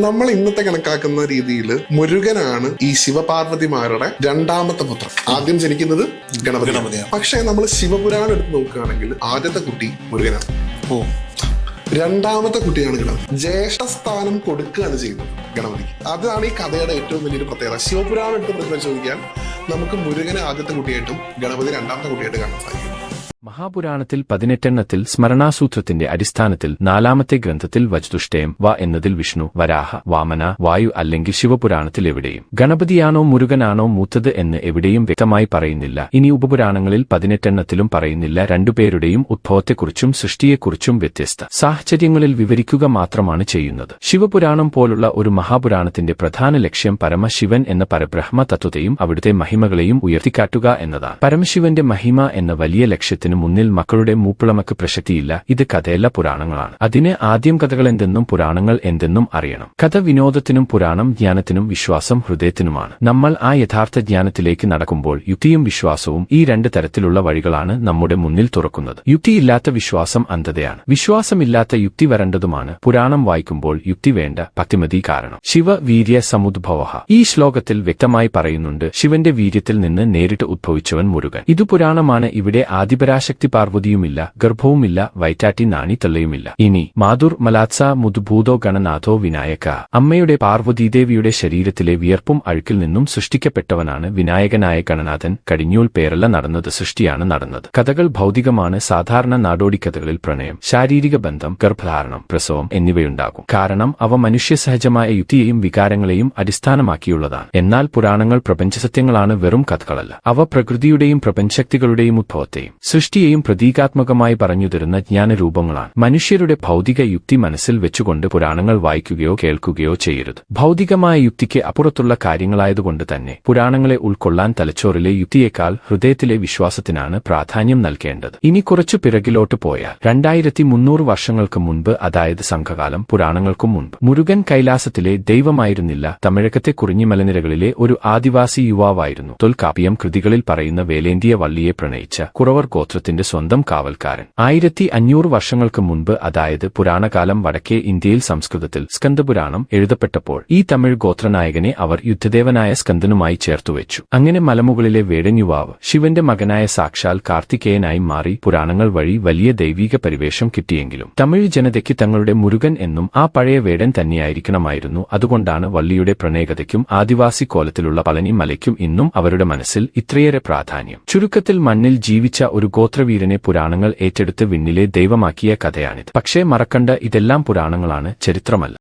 നമ്മൾ ഇന്നത്തെ കണക്കാക്കുന്ന രീതിയിൽ മുരുകനാണ് ഈ ശിവപാർവതിമാരുടെ രണ്ടാമത്തെ പുത്രൻ. ആദ്യം ജനിക്കുന്നത് ഗണപതിയാണ്. പക്ഷെ നമ്മൾ ശിവപുരാണം എടുത്ത് നോക്കുകയാണെങ്കിൽ ആദ്യത്തെ കുട്ടി മുരുകനാണ്. രണ്ടാമത്തെ കുട്ടിയാണ് ഗണപതി. ജ്യേഷ്ഠസ്ഥാനം കൊടുക്കുകയാണ് ചെയ്യുന്നത് ഗണപതിക്ക്. അതാണ് ഈ കഥയുടെ ഏറ്റവും വലിയൊരു പ്രത്യേകത. ശിവപുരാണം എടുത്ത് പരിശോധിക്കാൻ നമുക്ക് മുരുകനെ ആദ്യത്തെ കുട്ടിയായിട്ടും ഗണപതി രണ്ടാമത്തെ കുട്ടിയായിട്ട് കാണാൻ സാധിക്കും. മഹാപുരാണത്തിൽ 18 സ്മരണാസൂത്രത്തിന്റെ അടിസ്ഥാനത്തിൽ 4ാമത്തെ ഗ്രന്ഥത്തിൽ വജ്തുഷ്ടയം വ എന്നതിൽ വിഷ്ണു, വരാഹ, വാമന, വായു അല്ലെങ്കിൽ ശിവപുരാണത്തിൽ എവിടെയും ഗണപതിയാണോ മുരുകനാണോ മൂത്തത് എന്ന് എവിടെയും വ്യക്തമായി പറയുന്നില്ല. ഇനി ഉപപുരാണങ്ങളിൽ 18 പറയുന്നില്ല. രണ്ടുപേരുടെയും ഉദ്ഭവത്തെക്കുറിച്ചും സൃഷ്ടിയെക്കുറിച്ചും വ്യത്യസ്ത സാഹചര്യങ്ങളിൽ വിവരിക്കുക മാത്രമാണ് ചെയ്യുന്നത്. ശിവപുരാണം പോലുള്ള ഒരു മഹാപുരാണത്തിന്റെ പ്രധാന ലക്ഷ്യം പരമശിവൻ എന്ന പരബ്രഹ്മ തത്വത്തെയും അവിടുത്തെ മഹിമകളെയും ഉയർത്തിക്കാട്ടുക എന്നതാണ്. പരമശിവന്റെ മഹിമ എന്ന വലിയ ലക്ഷ്യത്തിന് മുന്നിൽ മക്കളുടെ മൂപ്പിളമക്ക് പ്രസക്തിയില്ല. ഇത് കഥയല്ല, പുരാണങ്ങളാണ്. അതിന് ആദ്യം കഥകൾ എന്തെന്നും പുരാണങ്ങൾ എന്തെന്നും അറിയണം. കഥ വിനോദത്തിനും പുരാണം ജ്ഞാനത്തിനും വിശ്വാസം ഹൃദയത്തിനുമാണ്. നമ്മൾ ആ യഥാർത്ഥ ജ്ഞാനത്തിലേക്ക് നടക്കുമ്പോൾ യുക്തിയും വിശ്വാസവും ഈ രണ്ട് തരത്തിലുള്ള വഴികളാണ് നമ്മുടെ മുന്നിൽ തുറക്കുന്നത്. യുക്തിയില്ലാത്ത വിശ്വാസം അന്ധതയാണ്. വിശ്വാസമില്ലാത്ത യുക്തി വരേണ്ടതുമാണ്. പുരാണം വായിക്കുമ്പോൾ യുക്തി വേണ്ട, ഭക്തിമതി കാരണം. ശിവ വീര്യ സമുദ്ഭവ. ഈ ശ്ലോകത്തിൽ വ്യക്തമായി പറയുന്നുണ്ട്, ശിവന്റെ വീര്യത്തിൽ നിന്ന് നേരിട്ട് ഉദ്ഭവിച്ചവൻ മുരുകൻ. ഇത് പുരാണമാണ്. ഇവിടെ ആദിപരാശക്തി പാർവതിയുമില്ല, ഗർഭവുമില്ല, വൈറ്റാറ്റി നാണി തള്ളയുമില്ല. ഇനി മാതുർ മലാത്സ മുദ്ഭൂതോ ഗണനാഥോ വിനായക. അമ്മയുടെ പാർവതീദേവിയുടെ ശരീരത്തിലെ വിയർപ്പും അഴുക്കിൽ നിന്നും സൃഷ്ടിക്കപ്പെട്ടവനാണ് വിനായകനായ ഗണനാഥൻ. കടിഞ്ഞൂൽ പേരല്ല നടന്നത്, സൃഷ്ടിയാണ് നടന്നത്. കഥകൾ ഭൗതികമാണ്. സാധാരണ നാടോടിക്കഥകളിൽ പ്രണയം, ശാരീരിക ബന്ധം, ഗർഭധാരണം, പ്രസവം എന്നിവയുണ്ടാകും. കാരണം അവ മനുഷ്യസഹജമായ യുക്തിയെയും വികാരങ്ങളെയും അടിസ്ഥാനമാക്കിയുള്ളതാണ്. എന്നാൽ പുരാണങ്ങൾ പ്രപഞ്ചസത്യങ്ങളാണ്, വെറും കഥകളല്ല. അവ പ്രകൃതിയുടെയും പ്രപഞ്ചശക്തികളുടെയും ഉദ്ഭവത്തെയും സൃഷ്ടിയെയും പ്രതീകാത്മകമായി പറഞ്ഞുതരുന്ന ജ്ഞാനരൂപങ്ങളാണ്. മനുഷ്യരുടെ ഭൗതിക യുക്തി മനസ്സിൽ വെച്ചുകൊണ്ട് പുരാണങ്ങൾ വായിക്കുകയോ കേൾക്കുകയോ ചെയ്യരുത്. ഭൗതികമായ യുക്തിക്ക് അപ്പുറത്തുള്ള കാര്യങ്ങളായതുകൊണ്ട് തന്നെ പുരാണങ്ങളെ ഉൾക്കൊള്ളാൻ തലച്ചോറിലെ യുക്തിയേക്കാൾ ഹൃദയത്തിലെ വിശ്വാസത്തിനാണ് പ്രാധാന്യം നൽകേണ്ടത്. ഇനി കുറച്ചു പിറകിലോട്ട് പോയാൽ 2300 വർഷങ്ങൾക്ക് മുൻപ്, അതായത് സംഘകാലം, പുരാണങ്ങൾക്കും മുൻപ് മുരുകൻ കൈലാസത്തിലെ ദൈവമായിരുന്നില്ല. തമിഴകത്തെ കുറിഞ്ഞിമലനിരകളിലെ ഒരു ആദിവാസി യുവാവായിരുന്നു. തൊൽക്കാപ്പിയം കൃതികളിൽ പറയുന്ന വേലേന്തിയ വള്ളിയെ പ്രണയിച്ച കുറവർ ഗോത്രത്തിന്റെ സ്വന്തം കാവൽക്കാരൻ. 1500 വർഷങ്ങൾക്ക് മുൻപ്, അതായത് പുരാണകാലം, വടക്കേ ഇന്ത്യയിൽ സംസ്കൃതത്തിൽ സ്കന്ദപുരാണം എഴുതപ്പെട്ടപ്പോൾ ഈ തമിഴ് ഗോത്രനായകനെ അവർ യുദ്ധദേവനായ സ്കന്ദനുമായി ചേർത്തുവെച്ചു. അങ്ങനെ മലമുകളിലെ വേടൻ യുവാവ് ശിവന്റെ മകനായ സാക്ഷാൽ കാർത്തികേയനായി മാറി. പുരാണങ്ങൾ വഴി വലിയ ദൈവീക പരിവേഷം കിട്ടിയെങ്കിലും തമിഴ് ജനതയ്ക്ക് തങ്ങളുടെ മുരുകൻ എന്നും ആ പഴയ വേടൻ തന്നെയായിരിക്കണമായിരുന്നു. അതുകൊണ്ടാണ് വള്ളിയുടെ പ്രണയകഥയ്ക്കും ആദിവാസി കോലത്തിലുള്ള പളനി മലയ്ക്കും ഇന്നും അവരുടെ മനസ്സിൽ ഇത്രയേറെ പ്രാധാന്യം. ചുരുക്കത്തിൽ മണ്ണിൽ ജീവിച്ച ഒരു ഗോത്രവീരനെ പുരാണങ്ങൾ ഏറ്റെടുത്ത് വിണ്ണിലെ ദൈവമാക്കിയ കഥയാണിത്. പക്ഷേ മറക്കണ്ട, ഇതെല്ലാം പുരാണങ്ങളാണ്, ചരിത്രമല്ല.